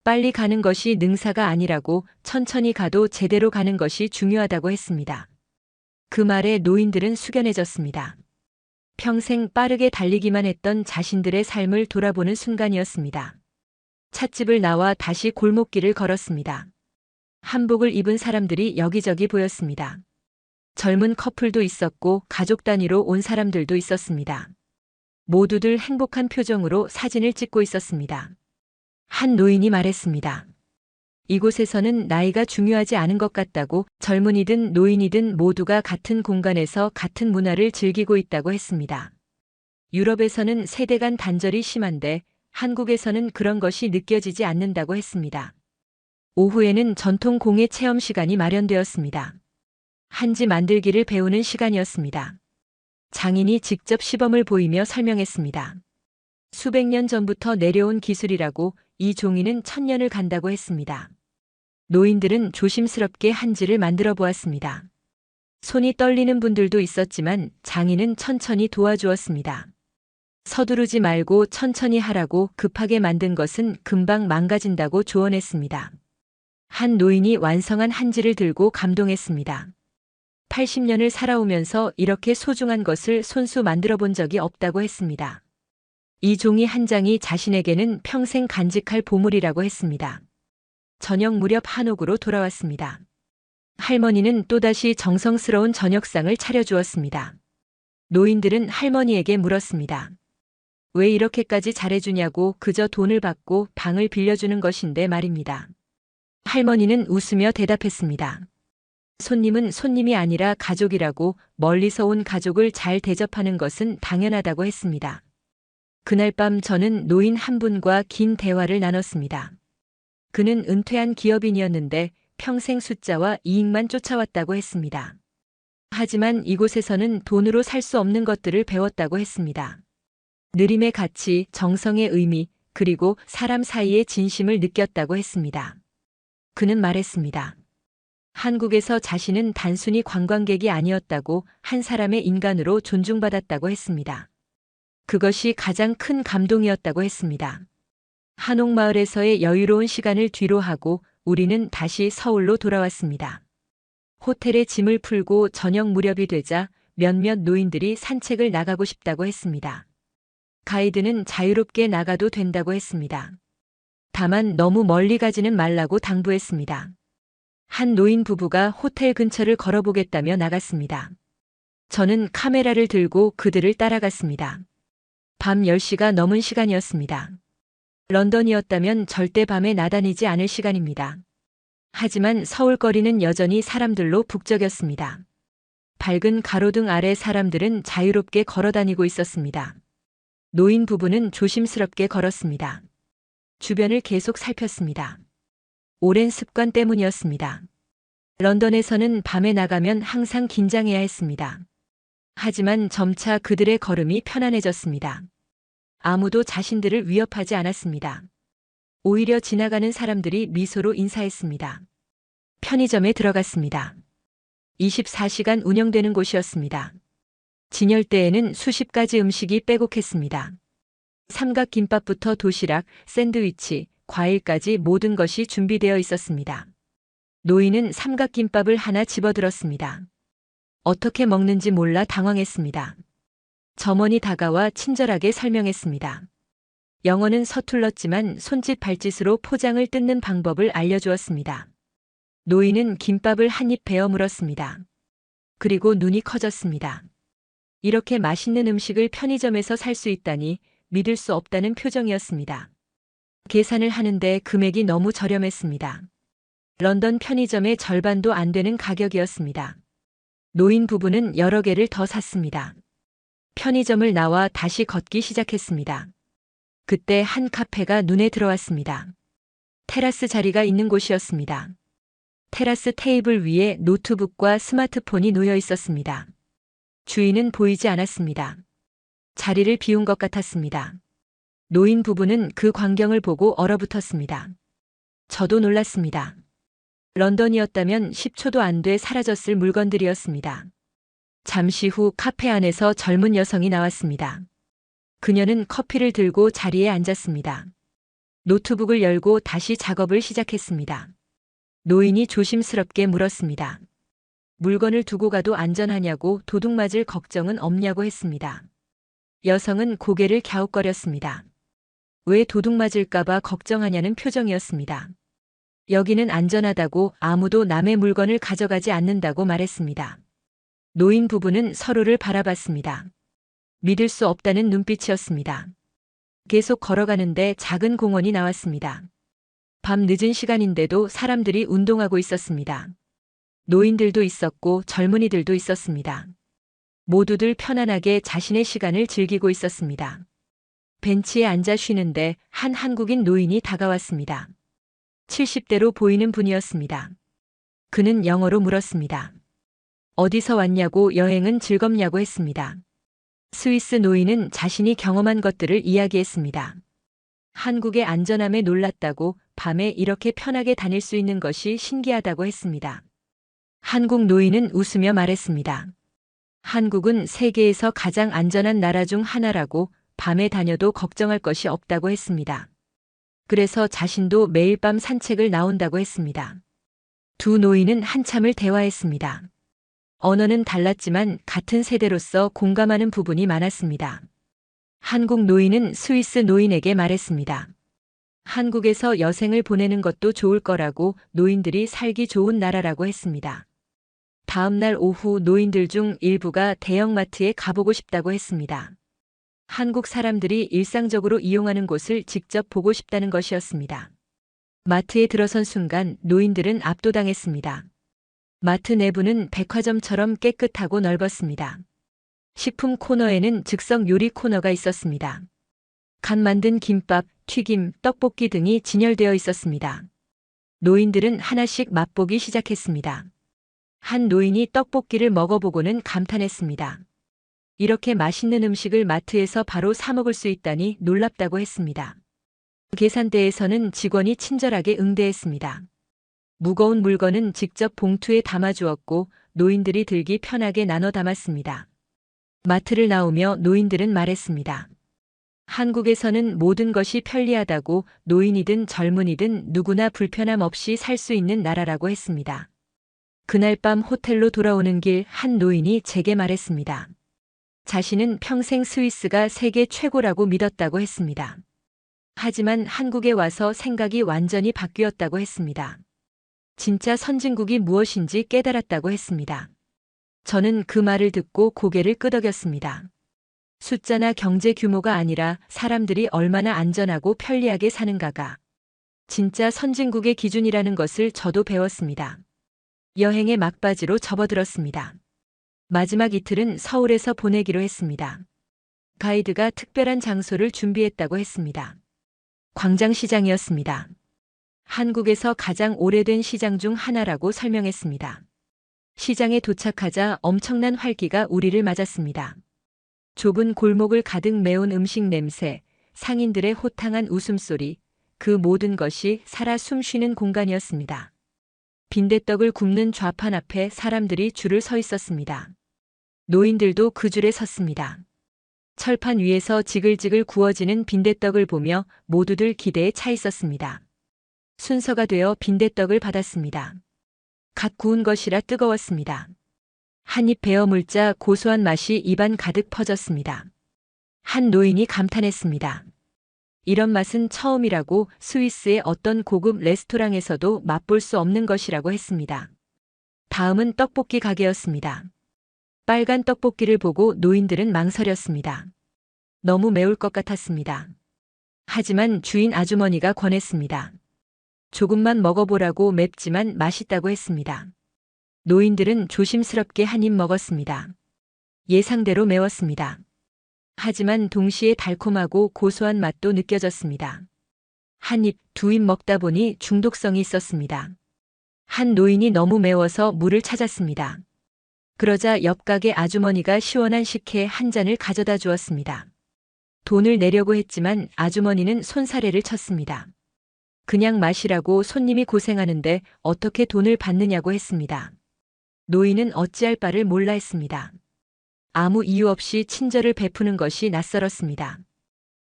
A: 빨리 가는 것이 능사가 아니라고, 천천히 가도 제대로 가는 것이 중요하다고 했습니다. 그 말에 노인들은 숙연해졌습니다. 평생 빠르게 달리기만 했던 자신들의 삶을 돌아보는 순간이었습니다. 찻집을 나와 다시 골목길을 걸었습니다. 한복을 입은 사람들이 여기저기 보였습니다. 젊은 커플도 있었고 가족 단위로 온 사람들도 있었습니다. 모두들 행복한 표정으로 사진을 찍고 있었습니다. 한 노인이 말했습니다. 이곳에서는 나이가 중요하지 않은 것 같다고, 젊은이든 노인이든 모두가 같은 공간에서 같은 문화를 즐기고 있다고 했습니다. 유럽에서는 세대 간 단절이 심한데 한국에서는 그런 것이 느껴지지 않는다고 했습니다. 오후에는 전통 공예 체험 시간이 마련되었습니다. 한지 만들기를 배우는 시간이었습니다. 장인이 직접 시범을 보이며 설명했습니다. 수백 년 전부터 내려온 기술이라고, 이 종이는 1000년을 간다고 했습니다. 노인들은 조심스럽게 한지를 만들어 보았습니다. 손이 떨리는 분들도 있었지만 장인은 천천히 도와주었습니다. 서두르지 말고 천천히 하라고, 급하게 만든 것은 금방 망가진다고 조언했습니다. 한 노인이 완성한 한지를 들고 감동했습니다. 80년을 살아오면서 이렇게 소중한 것을 손수 만들어 본 적이 없다고 했습니다. 이 종이 한 장이 자신에게는 평생 간직할 보물이라고 했습니다. 저녁 무렵 한옥으로 돌아왔습니다. 할머니는 또다시 정성스러운 저녁상을 차려주었습니다. 노인들은 할머니에게 물었습니다. 왜 이렇게까지 잘해주냐고. 그저 돈을 받고 방을 빌려주는 것인데 말입니다. 할머니는 웃으며 대답했습니다. 손님은 손님이 아니라 가족이라고, 멀리서 온 가족을 잘 대접하는 것은 당연하다고 했습니다. 그날 밤 저는 노인 한 분과 긴 대화를 나눴습니다. 그는 은퇴한 기업인이었는데 평생 숫자와 이익만 쫓아왔다고 했습니다. 하지만 이곳에서는 돈으로 살 수 없는 것들을 배웠다고 했습니다. 느림의 가치, 정성의 의미, 그리고 사람 사이의 진심을 느꼈다고 했습니다. 그는 말했습니다. 한국에서 자신은 단순히 관광객이 아니었다고, 한 사람의 인간으로 존중받았다고 했습니다. 그것이 가장 큰 감동이었다고 했습니다. 한옥마을에서의 여유로운 시간을 뒤로하고 우리는 다시 서울로 돌아왔습니다. 호텔에 짐을 풀고 저녁 무렵이 되자 몇몇 노인들이 산책을 나가고 싶다고 했습니다. 가이드는 자유롭게 나가도 된다고 했습니다. 다만 너무 멀리 가지는 말라고 당부했습니다. 한 노인 부부가 호텔 근처를 걸어보겠다며 나갔습니다. 저는 카메라를 들고 그들을 따라갔습니다. 밤 10시가 넘은 시간이었습니다. 런던이었다면 절대 밤에 나다니지 않을 시간입니다. 하지만 서울 거리는 여전히 사람들로 북적였습니다. 밝은 가로등 아래 사람들은 자유롭게 걸어다니고 있었습니다. 노인 부부는 조심스럽게 걸었습니다. 주변을 계속 살폈습니다. 오랜 습관 때문이었습니다. 런던에서는 밤에 나가면 항상 긴장해야 했습니다. 하지만 점차 그들의 걸음이 편안해졌습니다. 아무도 자신들을 위협하지 않았습니다. 오히려 지나가는 사람들이 미소로 인사했습니다. 편의점에 들어갔습니다. 24시간 운영되는 곳이었습니다. 진열대에는 수십 가지 음식이 빼곡했습니다. 삼각김밥부터 도시락, 샌드위치, 과일까지 모든 것이 준비되어 있었습니다. 노인은 삼각김밥을 하나 집어들었습니다. 어떻게 먹는지 몰라 당황했습니다. 점원이 다가와 친절하게 설명했습니다. 영어는 서툴렀지만 손짓 발짓으로 포장을 뜯는 방법을 알려주었습니다. 노인은 김밥을 한 입 베어 물었습니다. 그리고 눈이 커졌습니다. 이렇게 맛있는 음식을 편의점에서 살 수 있다니 믿을 수 없다는 표정이었습니다. 계산을 하는데 금액이 너무 저렴했습니다. 런던 편의점의 절반도 안 되는 가격이었습니다. 노인 부부는 여러 개를 더 샀습니다. 편의점을 나와 다시 걷기 시작했습니다. 그때 한 카페가 눈에 들어왔습니다. 테라스 자리가 있는 곳이었습니다. 테라스 테이블 위에 노트북과 스마트폰이 놓여 있었습니다. 주인은 보이지 않았습니다. 자리를 비운 것 같았습니다. 노인 부부는 그 광경을 보고 얼어붙었습니다. 저도 놀랐습니다. 런던이었다면 10초도 안 돼 사라졌을 물건들이었습니다. 잠시 후 카페 안에서 젊은 여성이 나왔습니다. 그녀는 커피를 들고 자리에 앉았습니다. 노트북을 열고 다시 작업을 시작했습니다. 노인이 조심스럽게 물었습니다. 물건을 두고 가도 안전하냐고, 도둑 맞을 걱정은 없냐고 했습니다. 여성은 고개를 갸웃거렸습니다. 왜 도둑 맞을까봐 걱정하냐는 표정이었습니다. 여기는 안전하다고, 아무도 남의 물건을 가져가지 않는다고 말했습니다. 노인 부부는 서로를 바라봤습니다. 믿을 수 없다는 눈빛이었습니다. 계속 걸어가는데 작은 공원이 나왔습니다. 밤 늦은 시간인데도 사람들이 운동하고 있었습니다. 노인들도 있었고 젊은이들도 있었습니다. 모두들 편안하게 자신의 시간을 즐기고 있었습니다. 벤치에 앉아 쉬는데 한 한국인 노인이 다가왔습니다. 70대로 보이는 분이었습니다. 그는 영어로 물었습니다. 어디서 왔냐고, 여행은 즐겁냐고 했습니다. 스위스 노인은 자신이 경험한 것들을 이야기했습니다. 한국의 안전함에 놀랐다고, 밤에 이렇게 편하게 다닐 수 있는 것이 신기하다고 했습니다. 한국 노인은 웃으며 말했습니다. 한국은 세계에서 가장 안전한 나라 중 하나라고, 밤에 다녀도 걱정할 것이 없다고 했습니다. 그래서 자신도 매일 밤 산책을 나온다고 했습니다. 두 노인은 한참을 대화했습니다. 언어는 달랐지만 같은 세대로서 공감하는 부분이 많았습니다. 한국 노인은 스위스 노인에게 말했습니다. 한국에서 여생을 보내는 것도 좋을 거라고, 노인들이 살기 좋은 나라라고 했습니다. 다음 날 오후 노인들 중 일부가 대형마트에 가보고 싶다고 했습니다. 한국 사람들이 일상적으로 이용하는 곳을 직접 보고 싶다는 것이었습니다. 마트에 들어선 순간 노인들은 압도당했습니다. 마트 내부는 백화점처럼 깨끗하고 넓었습니다. 식품 코너에는 즉석 요리 코너가 있었습니다. 간 만든 김밥, 튀김, 떡볶이 등이 진열되어 있었습니다. 노인들은 하나씩 맛보기 시작했습니다. 한 노인이 떡볶이를 먹어보고는 감탄했습니다. 이렇게 맛있는 음식을 마트에서 바로 사 먹을 수 있다니 놀랍다고 했습니다. 계산대에서는 직원이 친절하게 응대했습니다. 무거운 물건은 직접 봉투에 담아주었고 노인들이 들기 편하게 나눠 담았습니다. 마트를 나오며 노인들은 말했습니다. 한국에서는 모든 것이 편리하다고, 노인이든 젊은이든 누구나 불편함 없이 살 수 있는 나라라고 했습니다. 그날 밤 호텔로 돌아오는 길 한 노인이 제게 말했습니다. 자신은 평생 스위스가 세계 최고라고 믿었다고 했습니다. 하지만 한국에 와서 생각이 완전히 바뀌었다고 했습니다. 진짜 선진국이 무엇인지 깨달았다고 했습니다. 저는 그 말을 듣고 고개를 끄덕였습니다. 숫자나 경제 규모가 아니라 사람들이 얼마나 안전하고 편리하게 사는가가 진짜 선진국의 기준이라는 것을 저도 배웠습니다. 여행의 막바지로 접어들었습니다. 마지막 이틀은 서울에서 보내기로 했습니다. 가이드가 특별한 장소를 준비했다고 했습니다. 광장시장이었습니다. 한국에서 가장 오래된 시장 중 하나라고 설명했습니다. 시장에 도착하자 엄청난 활기가 우리를 맞았습니다. 좁은 골목을 가득 메운 음식 냄새, 상인들의 호탕한 웃음소리, 그 모든 것이 살아 숨쉬는 공간이었습니다. 빈대떡을 굽는 좌판 앞에 사람들이 줄을 서 있었습니다. 노인들도 그 줄에 섰습니다. 철판 위에서 지글지글 구워지는 빈대떡을 보며 모두들 기대에 차 있었습니다. 순서가 되어 빈대떡을 받았습니다. 갓 구운 것이라 뜨거웠습니다. 한 입 베어 물자 고소한 맛이 입안 가득 퍼졌습니다. 한 노인이 감탄했습니다. 이런 맛은 처음이라고, 스위스의 어떤 고급 레스토랑에서도 맛볼 수 없는 것이라고 했습니다. 다음은 떡볶이 가게였습니다. 빨간 떡볶이를 보고 노인들은 망설였습니다. 너무 매울 것 같았습니다. 하지만 주인 아주머니가 권했습니다. 조금만 먹어보라고, 맵지만 맛있다고 했습니다. 노인들은 조심스럽게 한 입 먹었습니다. 예상대로 매웠습니다. 하지만 동시에 달콤하고 고소한 맛도 느껴졌습니다. 한 입, 두 입 먹다 보니 중독성이 있었습니다. 한 노인이 너무 매워서 물을 찾았습니다. 그러자 옆 가게 아주머니가 시원한 식혜 한 잔을 가져다 주었습니다. 돈을 내려고 했지만 아주머니는 손사래를 쳤습니다. 그냥 마시라고, 손님이 고생하는데 어떻게 돈을 받느냐고 했습니다. 노인은 어찌할 바를 몰라 했습니다. 아무 이유 없이 친절을 베푸는 것이 낯설었습니다.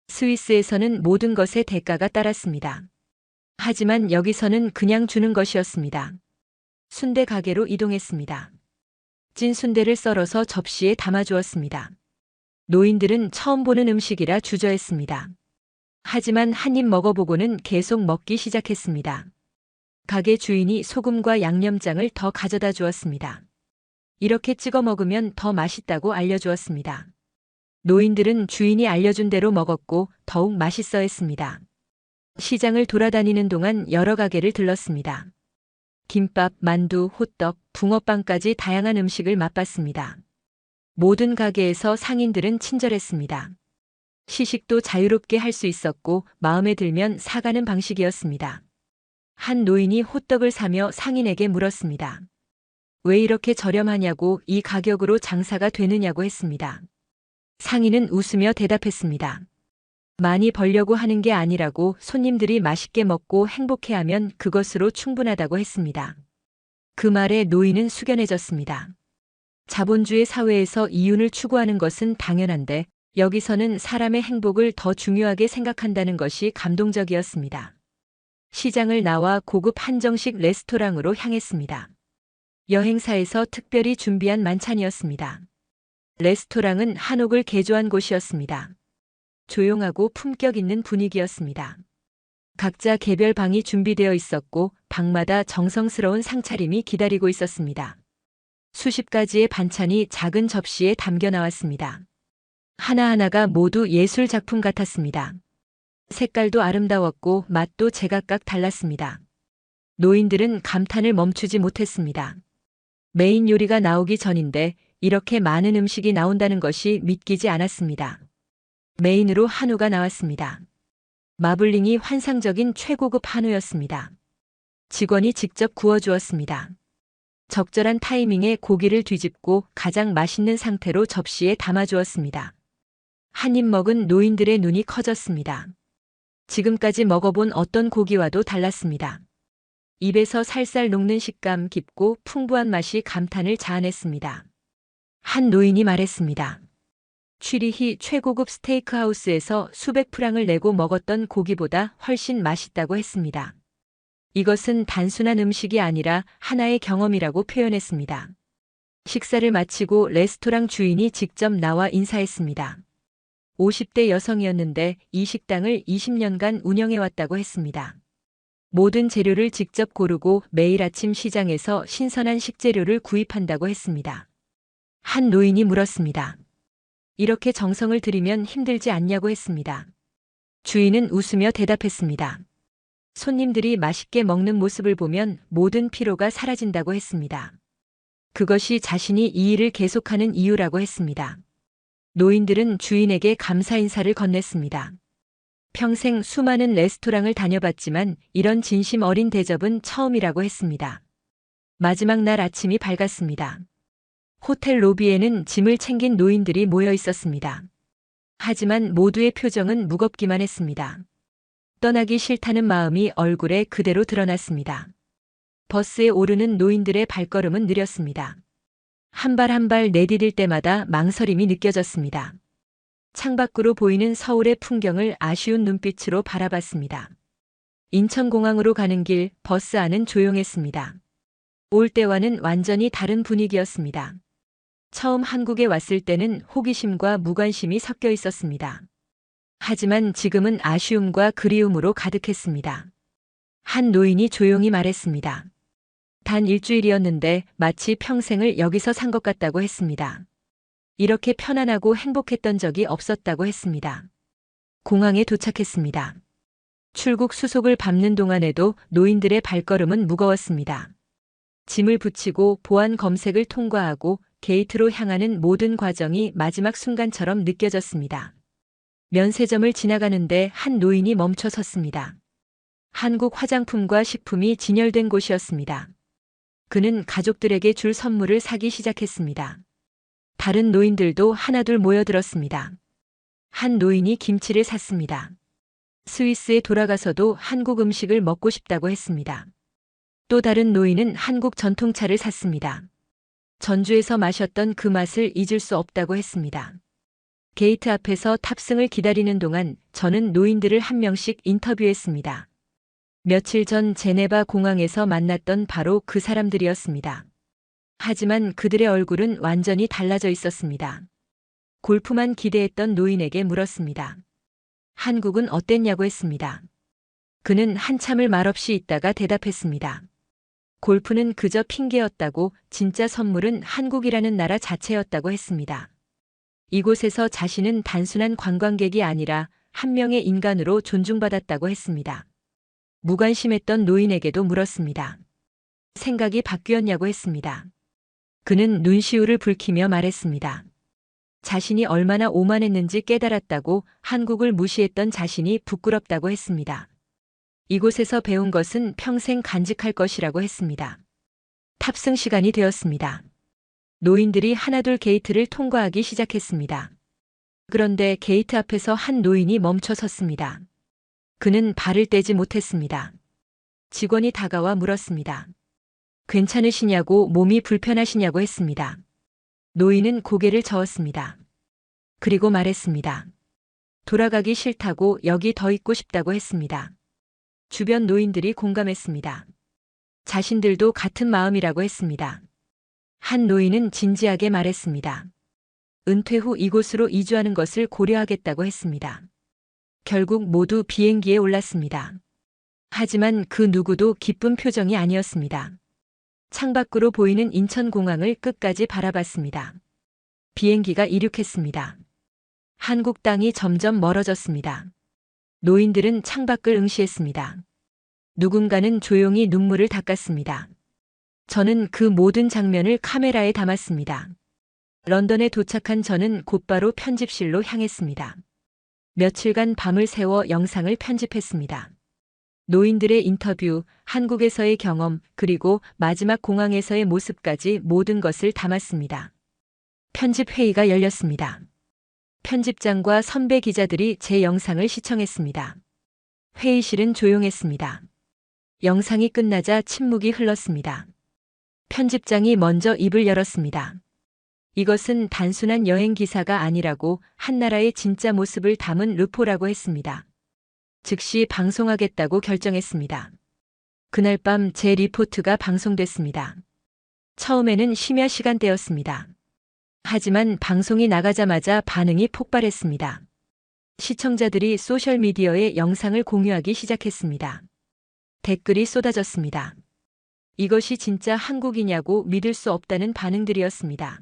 A: 스위스에서는 모든 것에 대가가 따랐습니다. 하지만 여기서는 그냥 주는 것이었습니다. 순대 가게로 이동했습니다. 찐 순대를 썰어서 접시에 담아주었습니다. 노인들은 처음 보는 음식이라 주저했습니다. 하지만 한 입 먹어보고는 계속 먹기 시작했습니다. 가게 주인이 소금과 양념장을 더 가져다 주었습니다. 이렇게 찍어 먹으면 더 맛있다고 알려주었습니다. 노인들은 주인이 알려준 대로 먹었고 더욱 맛있어 했습니다. 시장을 돌아다니는 동안 여러 가게를 들렀습니다. 김밥, 만두, 호떡, 붕어빵까지 다양한 음식을 맛봤습니다. 모든 가게에서 상인들은 친절했습니다. 시식도 자유롭게 할 수 있었고 마음에 들면 사가는 방식이었습니다. 한 노인이 호떡을 사며 상인에게 물었습니다. 왜 이렇게 저렴하냐고, 이 가격으로 장사가 되느냐고 했습니다. 상인은 웃으며 대답했습니다. 많이 벌려고 하는 게 아니라고, 손님들이 맛있게 먹고 행복해하면 그것으로 충분하다고 했습니다. 그 말에 노인은 숙연해졌습니다. 자본주의 사회에서 이윤을 추구하는 것은 당연한데 여기서는 사람의 행복을 더 중요하게 생각한다는 것이 감동적이었습니다. 시장을 나와 고급 한정식 레스토랑으로 향했습니다. 여행사에서 특별히 준비한 만찬이었습니다. 레스토랑은 한옥을 개조한 곳이었습니다. 조용하고 품격 있는 분위기였습니다. 각자 개별 방이 준비되어 있었고 방마다 정성스러운 상차림이 기다리고 있었습니다. 수십 가지의 반찬이 작은 접시에 담겨 나왔습니다. 하나하나가 모두 예술 작품 같았습니다. 색깔도 아름다웠고 맛도 제각각 달랐습니다. 노인들은 감탄을 멈추지 못했습니다. 메인 요리가 나오기 전인데 이렇게 많은 음식이 나온다는 것이 믿기지 않았습니다. 메인으로 한우가 나왔습니다. 마블링이 환상적인 최고급 한우였습니다. 직원이 직접 구워주었습니다. 적절한 타이밍에 고기를 뒤집고 가장 맛있는 상태로 접시에 담아주었습니다. 한 입 먹은 노인들의 눈이 커졌습니다. 지금까지 먹어본 어떤 고기와도 달랐습니다. 입에서 살살 녹는 식감, 깊고 풍부한 맛이 감탄을 자아냈습니다. 한 노인이 말했습니다. 취리히 최고급 스테이크하우스에서 수백 프랑을 내고 먹었던 고기보다 훨씬 맛있다고 했습니다. 이것은 단순한 음식이 아니라 하나의 경험이라고 표현했습니다. 식사를 마치고 레스토랑 주인이 직접 나와 인사했습니다. 50대 여성이었는데 이 식당을 20년간 운영해왔다고 했습니다. 모든 재료를 직접 고르고 매일 아침 시장에서 신선한 식재료를 구입한다고 했습니다. 한 노인이 물었습니다. 이렇게 정성을 들이면 힘들지 않냐고 했습니다. 주인은 웃으며 대답했습니다. 손님들이 맛있게 먹는 모습을 보면 모든 피로가 사라진다고 했습니다. 그것이 자신이 이 일을 계속하는 이유라고 했습니다. 노인들은 주인에게 감사 인사를 건넸습니다. 평생 수많은 레스토랑을 다녀봤지만 이런 진심 어린 대접은 처음이라고 했습니다. 마지막 날 아침이 밝았습니다. 호텔 로비에는 짐을 챙긴 노인들이 모여 있었습니다. 하지만 모두의 표정은 무겁기만 했습니다. 떠나기 싫다는 마음이 얼굴에 그대로 드러났습니다. 버스에 오르는 노인들의 발걸음은 느렸습니다. 한 발 한 발 내디딜 때마다 망설임이 느껴졌습니다. 창밖으로 보이는 서울의 풍경을 아쉬운 눈빛으로 바라봤습니다. 인천공항으로 가는 길, 버스 안은 조용했습니다. 올 때와는 완전히 다른 분위기였습니다. 처음 한국에 왔을 때는 호기심과 무관심이 섞여 있었습니다. 하지만 지금은 아쉬움과 그리움으로 가득했습니다. 한 노인이 조용히 말했습니다. 단 일주일이었는데 마치 평생을 여기서 산 것 같다고 했습니다. 이렇게 편안하고 행복했던 적이 없었다고 했습니다. 공항에 도착했습니다. 출국 수속을 밟는 동안에도 노인들의 발걸음은 무거웠습니다. 짐을 붙이고 보안 검색을 통과하고 게이트로 향하는 모든 과정이 마지막 순간처럼 느껴졌습니다. 면세점을 지나가는데 한 노인이 멈춰 섰습니다. 한국 화장품과 식품이 진열된 곳이었습니다. 그는 가족들에게 줄 선물을 사기 시작했습니다. 다른 노인들도 하나둘 모여들었습니다. 한 노인이 김치를 샀습니다. 스위스에 돌아가서도 한국 음식을 먹고 싶다고 했습니다. 또 다른 노인은 한국 전통차를 샀습니다. 전주에서 마셨던 그 맛을 잊을 수 없다고 했습니다. 게이트 앞에서 탑승을 기다리는 동안 저는 노인들을 한 명씩 인터뷰했습니다. 며칠 전 제네바 공항에서 만났던 바로 그 사람들이었습니다. 하지만 그들의 얼굴은 완전히 달라져 있었습니다. 골프만 기대했던 노인에게 물었습니다. 한국은 어땠냐고 했습니다. 그는 한참을 말없이 있다가 대답했습니다. 골프는 그저 핑계였다고, 진짜 선물은 한국이라는 나라 자체였다고 했습니다. 이곳에서 자신은 단순한 관광객이 아니라 한 명의 인간으로 존중받았다고 했습니다. 무관심했던 노인에게도 물었습니다. 생각이 바뀌었냐고 했습니다. 그는 눈시울을 붉히며 말했습니다. 자신이 얼마나 오만했는지 깨달았다고, 한국을 무시했던 자신이 부끄럽다고 했습니다. 이곳에서 배운 것은 평생 간직할 것이라고 했습니다. 탑승 시간이 되었습니다. 노인들이 하나둘 게이트를 통과하기 시작했습니다. 그런데 게이트 앞에서 한 노인이 멈춰 섰습니다. 그는 발을 떼지 못했습니다. 직원이 다가와 물었습니다. 괜찮으시냐고, 몸이 불편하시냐고 했습니다. 노인은 고개를 저었습니다. 그리고 말했습니다. 돌아가기 싫다고, 여기 더 있고 싶다고 했습니다. 주변 노인들이 공감했습니다. 자신들도 같은 마음이라고 했습니다. 한 노인은 진지하게 말했습니다. 은퇴 후 이곳으로 이주하는 것을 고려하겠다고 했습니다. 결국 모두 비행기에 올랐습니다. 하지만 그 누구도 기쁜 표정이 아니었습니다. 창밖으로 보이는 인천공항을 끝까지 바라봤습니다. 비행기가 이륙했습니다. 한국 땅이 점점 멀어졌습니다. 노인들은 창밖을 응시했습니다. 누군가는 조용히 눈물을 닦았습니다. 저는 그 모든 장면을 카메라에 담았습니다. 런던에 도착한 저는 곧바로 편집실로 향했습니다. 며칠간 밤을 새워 영상을 편집했습니다. 노인들의 인터뷰, 한국에서의 경험, 그리고 마지막 공항에서의 모습까지 모든 것을 담았습니다. 편집회의가 열렸습니다. 편집장과 선배 기자들이 제 영상을 시청했습니다. 회의실은 조용했습니다. 영상이 끝나자 침묵이 흘렀습니다. 편집장이 먼저 입을 열었습니다. 이것은 단순한 여행 기사가 아니라고 한 나라의 진짜 모습을 담은 르포라고 했습니다. 즉시 방송하겠다고 결정했습니다. 그날 밤 제 리포트가 방송됐습니다. 처음에는 심야 시간대였습니다. 하지만 방송이 나가자마자 반응이 폭발했습니다. 시청자들이 소셜미디어에 영상을 공유하기 시작했습니다. 댓글이 쏟아졌습니다. 이것이 진짜 한국이냐고 믿을 수 없다는 반응들이었습니다.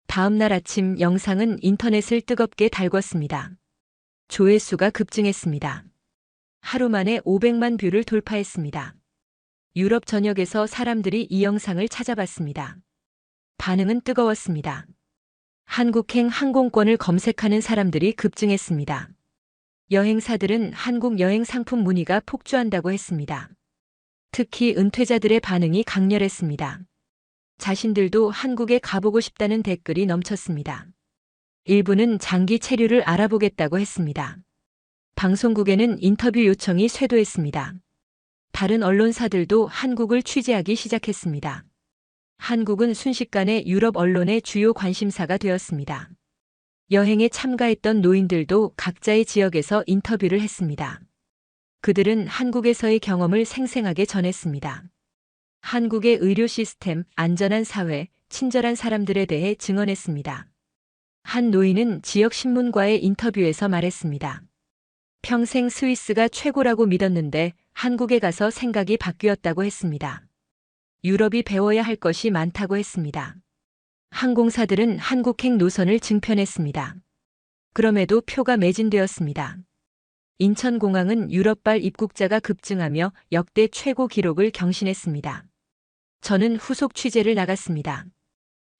A: 다음 날 아침 영상은 인터넷을 뜨겁게 달궜습니다. 조회수가 급증했습니다. 하루 만에 500만 뷰를 돌파했습니다. 유럽 전역에서 사람들이 이 영상을 찾아봤습니다. 반응은 뜨거웠습니다. 한국행 항공권을 검색하는 사람들이 급증했습니다. 여행사들은 한국 여행 상품 문의가 폭주한다고 했습니다. 특히 은퇴자들의 반응이 강렬했습니다. 자신들도 한국에 가보고 싶다는 댓글이 넘쳤습니다. 일부는 장기 체류를 알아보겠다고 했습니다. 방송국에는 인터뷰 요청이 쇄도했습니다. 다른 언론사들도 한국을 취재하기 시작했습니다. 한국은 순식간에 유럽 언론의 주요 관심사가 되었습니다. 여행에 참가했던 노인들도 각자의 지역에서 인터뷰를 했습니다. 그들은 한국에서의 경험을 생생하게 전했습니다. 한국의 의료 시스템, 안전한 사회, 친절한 사람들에 대해 증언했습니다. 한 노인은 지역 신문과의 인터뷰에서 말했습니다. 평생 스위스가 최고라고 믿었는데 한국에 가서 생각이 바뀌었다고 했습니다. 유럽이 배워야 할 것이 많다고 했습니다. 항공사들은 한국행 노선을 증편했습니다. 그럼에도 표가 매진되었습니다. 인천공항은 유럽발 입국자가 급증하며 역대 최고 기록을 경신했습니다. 저는 후속 취재를 나갔습니다.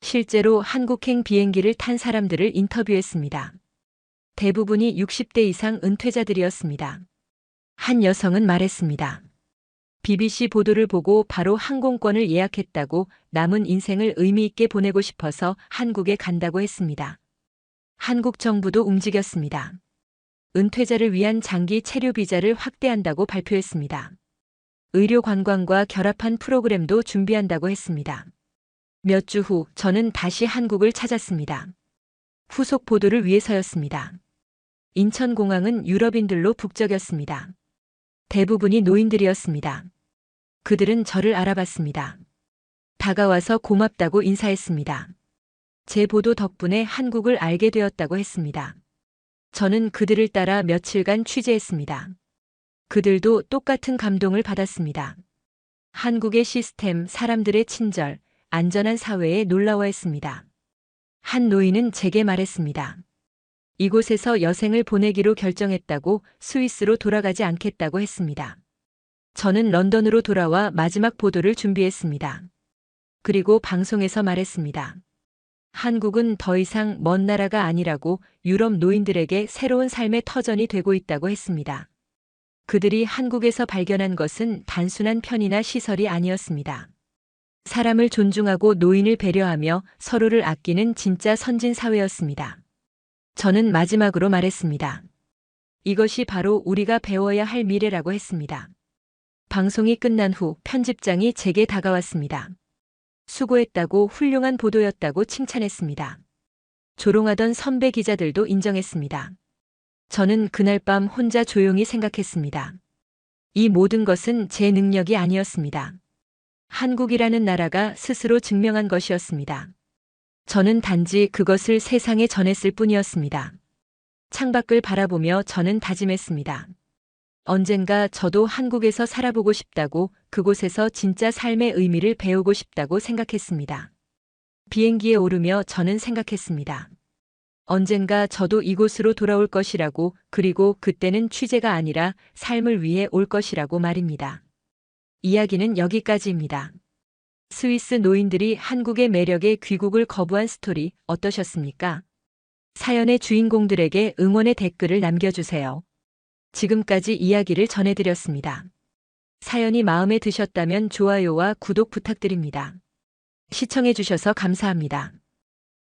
A: 실제로 한국행 비행기를 탄 사람들을 인터뷰했습니다. 대부분이 60대 이상 은퇴자들이었습니다. 한 여성은 말했습니다. BBC 보도를 보고 바로 항공권을 예약했다고 남은 인생을 의미 있게 보내고 싶어서 한국에 간다고 했습니다. 한국 정부도 움직였습니다. 은퇴자를 위한 장기 체류 비자를 확대한다고 발표했습니다. 의료 관광과 결합한 프로그램도 준비한다고 했습니다. 몇 주 후 저는 다시 한국을 찾았습니다. 후속 보도를 위해서였습니다. 인천공항은 유럽인들로 북적였습니다. 대부분이 노인들이었습니다. 그들은 저를 알아봤습니다. 다가와서 고맙다고 인사했습니다. 제 보도 덕분에 한국을 알게 되었다고 했습니다. 저는 그들을 따라 며칠간 취재했습니다. 그들도 똑같은 감동을 받았습니다. 한국의 시스템, 사람들의 친절, 안전한 사회에 놀라워했습니다. 한 노인은 제게 말했습니다. 이곳에서 여생을 보내기로 결정했다고 스위스로 돌아가지 않겠다고 했습니다. 저는 런던으로 돌아와 마지막 보도를 준비했습니다. 그리고 방송에서 말했습니다. 한국은 더 이상 먼 나라가 아니라고 유럽 노인들에게 새로운 삶의 터전이 되고 있다고 했습니다. 그들이 한국에서 발견한 것은 단순한 편의나 시설이 아니었습니다. 사람을 존중하고 노인을 배려하며 서로를 아끼는 진짜 선진 사회였습니다. 저는 마지막으로 말했습니다. 이것이 바로 우리가 배워야 할 미래라고 했습니다. 방송이 끝난 후 편집장이 제게 다가왔습니다. 수고했다고 훌륭한 보도였다고 칭찬했습니다. 조롱하던 선배 기자들도 인정했습니다. 저는 그날 밤 혼자 조용히 생각했습니다. 이 모든 것은 제 능력이 아니었습니다. 한국이라는 나라가 스스로 증명한 것이었습니다. 저는 단지 그것을 세상에 전했을 뿐이었습니다. 창밖을 바라보며 저는 다짐했습니다. 언젠가 저도 한국에서 살아보고 싶다고, 그곳에서 진짜 삶의 의미를 배우고 싶다고 생각했습니다. 비행기에 오르며 저는 생각했습니다. 언젠가 저도 이곳으로 돌아올 것이라고, 그리고 그때는 취재가 아니라 삶을 위해 올 것이라고 말입니다. 이야기는 여기까지입니다. 스위스 노인들이 한국의 매력에 귀국을 거부한 스토리 어떠셨습니까? 사연의 주인공들에게 응원의 댓글을 남겨주세요. 지금까지 이야기를 전해드렸습니다. 사연이 마음에 드셨다면 좋아요와 구독 부탁드립니다. 시청해주셔서 감사합니다.